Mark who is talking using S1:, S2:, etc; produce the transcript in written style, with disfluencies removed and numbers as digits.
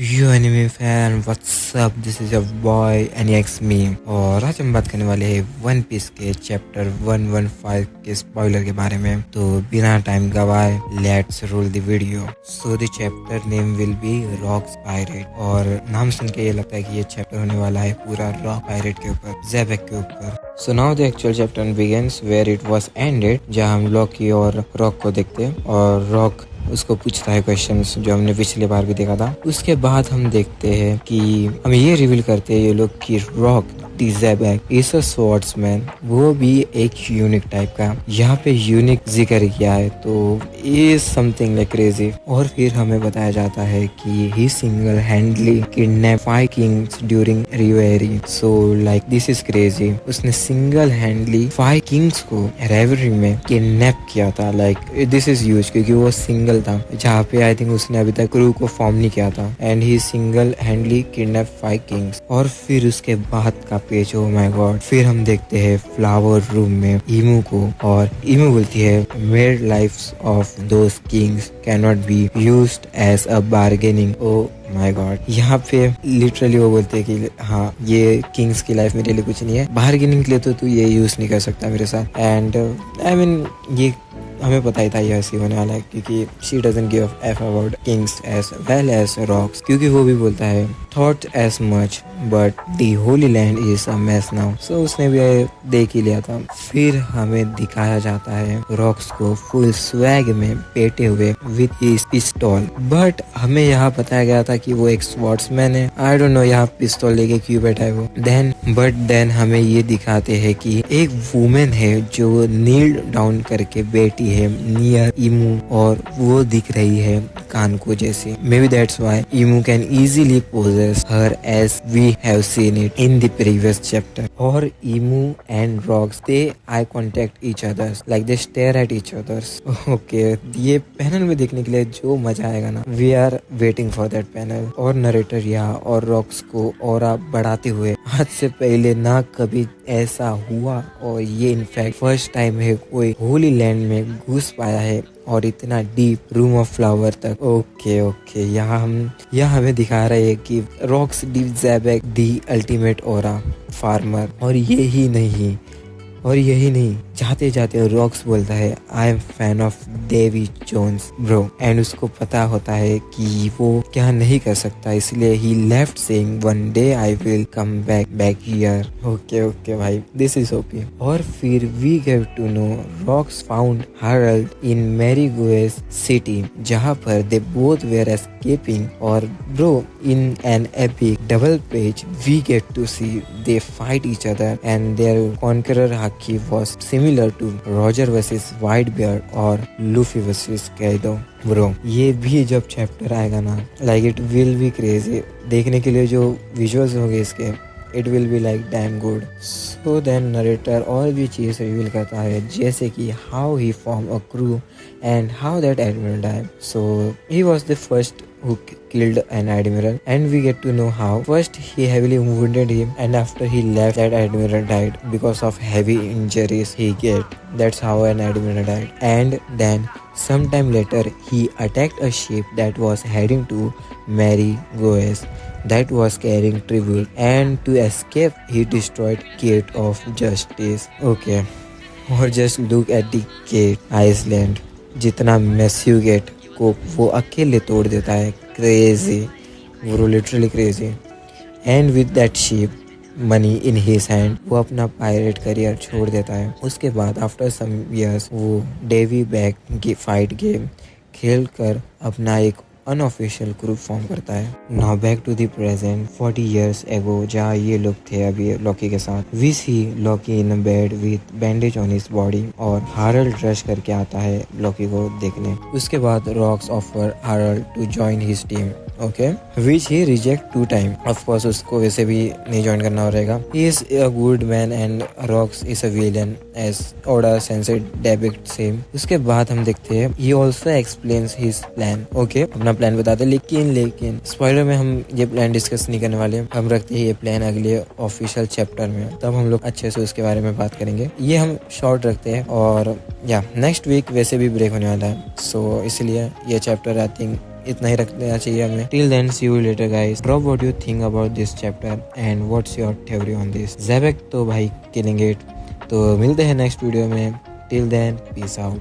S1: Yo anime fan what's up, this is your boy एनिएक्स मी। और आज हम बात करने वाले हैं वन पीस के चैप्टर 115 के स्पॉइलर के बारे में। तो बिना टाइम गवाए let's roll the video. So the chapter name will be rocks pirate. और नाम सुन के ये लगता है कि ये चैप्टर होने वाला है पूरा रॉक पायरेट के ऊपर, ज़ेबेक के ऊपर। So now the actual chapter begins where it was ended, जहां हम लॉकी और रॉक को देखते हैं और रॉक उसको पूछता है क्वेश्चंस जो हमने पिछले बार भी देखा था। उसके बाद हम देखते हैं कि हमें ये रिवील करते हैं ये लोग कि रॉक ज़ेबेक इज अ स्वॉर्ड्समैन, वो भी एक यूनिक टाइप का। यहाँ पे यूनिक जिक्र किया है, तो इज समथिंग लाइक क्रेजी। और फिर हमें बताया जाता है कि he single handedly kidnap 5 kings during reverie. So like this is crazy. उसने सिंगल हैंडली 5 किंग्स को रेवरी में किडनैप किया था। लाइक दिस इज ह्यूज क्योंकि वो सिंगल था, जहाँ पे आई थिंक उसने अभी तक क्रू को फॉर्म नहीं किया था। And he single handedly kidnap 5 Kings. और फिर उसके बाद का पेज, ओ माय गॉड, फिर हम देखते हैं फ्लावर रूम में ईमू को, और ईमू बोलती है made lives of those kings can not be used as a bargaining. Oh my God, यहाँ पे लिटरली वो बोलते हैं कि हाँ, ये किंग्स की लाइफ मेरे लिए कुछ नहीं है, बार्गेनिंग के लिए तो तू ये यूज नहीं कर सकता मेरे साथ। एंड आई मीन ये हमें पता ही था ये ऐसे होने वाला है, क्योंकि she doesn't give F about kings as well as Rocks, क्योंकि वो भी बोलता है thought as much but the holy land is a mess now. So उसने भी देख ही लिया था। फिर हमें दिखाया जाता है रॉक्स को फुल स्वैग में पेटे हुए विद हिज पिस्तौल, बट हमें यहाँ बताया गया था कि वो एक स्वॉर्ड्समैन है। आई डोंट नो यहाँ पिस्तौल लेके क्यों बैठा है वो। देन हमें ये दिखाते हैं कि एक वुमेन है जो नील डाउन करके बैठी है नियर ईमू, और वो दिख रही है कान को जैसे। May be that's why Imu can easily possess her as we have seen it in the previous chapter. और Imu and Rocks they eye contact each others, like they stare at each others. Okay, ये panel में देखने के लिए जो मजा आएगा ना, we are waiting for that panel. और नरेटर यहाँ और रॉक्स को ऑरा बढ़ाते हुए, आज से पहले ना कभी ऐसा हुआ, और ये इनफैक्ट फर्स्ट टाइम है कोई होली लैंड में घुस पाया है, और इतना डीप रूम ऑफ फ्लावर तक। ओके, यहाँ हमें दिखा रहे हैं कि Rocks D Xebec the ultimate aura farmer. और यही नहीं, जाते जाते रॉक्स बोलता है I am fan of Davy Jones bro. And उसको पता होता है कि वो क्या नहीं कर सकता, इसलिए he left saying one day I will come back here. Okay भाई, दिस इज ओपी। और फिर we get to know Rocks found Harald in Mary Geoise city, जहाँ पर दे बोथ वेयर एस्केपिंग। और bro, in an epic double page we get to see they fight each other, and their conqueror haki was similar to Roger versus Whitebeard और Luffy versus Kaido. Bro, ये भी जब chapter आएगा ना, like it will be crazy. देखने के लिए जो विजुअल्स होंगे इसके, it will be like damn good. So then narrator और भी चीज रिवील करता है, जैसे कि how he form a crew and how that admiral died. So he was the first who killed an admiral, and we get to know how first he heavily wounded him, and after he left, that admiral died because of heavy injuries he get. That's how an admiral died. And then sometime later he attacked a ship that was heading to Marigoes that was carrying tribute, and to escape he destroyed Gate of Justice. Okay, or just look at the Gate Island, जितना massive gate को वो अकेले तोड़ देता है। Crazy bro, literally crazy. And with that ship money in his hand, वो अपना pirate career छोड़ देता है। उसके बाद आफ्टर सम इयर्स वो डेवी बैक फाइट गेम खेल कर अपना एक अनऑफिशियल ग्रुप फॉर्म करता है। Now back to the present 40 years ago, जहाँ ये लोग थे अभी लॉकी के साथ। We see Loki in a bed with bandage on his body, और हारल्ड रश करके आता है लॉकी को देखने। उसके बाद Rocks offer Harald to join his team, okay, which he reject 2 times। Of course उसको वैसे भी नहीं ज्वाइन करना रहेगा। He is a good man and Rocks is a villain as Oda sensei debit same. उसके बाद हम देखते हैं he also explains his plan. Okay, अपना प्लान बताते, लेकिन स्पॉइलर में हम ये प्लान डिस्कस नहीं करने वाले। हम रखते हैं ये प्लान अगले ऑफिशियल चैप्टर में, तब हम लोग अच्छे से उसके बारे में बात करेंगे। ये हम शॉर्ट रखते हैं, और या नेक्स्ट वीक वैसे भी ब्रेक होने वाला है, सो इसलिए ये चैप्टर आई थिंक इतना ही रख देना चाहिए हमें। Till then see you later guys, drop what you think about this chapter and what's your theory on this. Xebec तो भाई किलिंग इट। तो मिलते हैं नेक्स्ट वीडियो में। Till then peace out.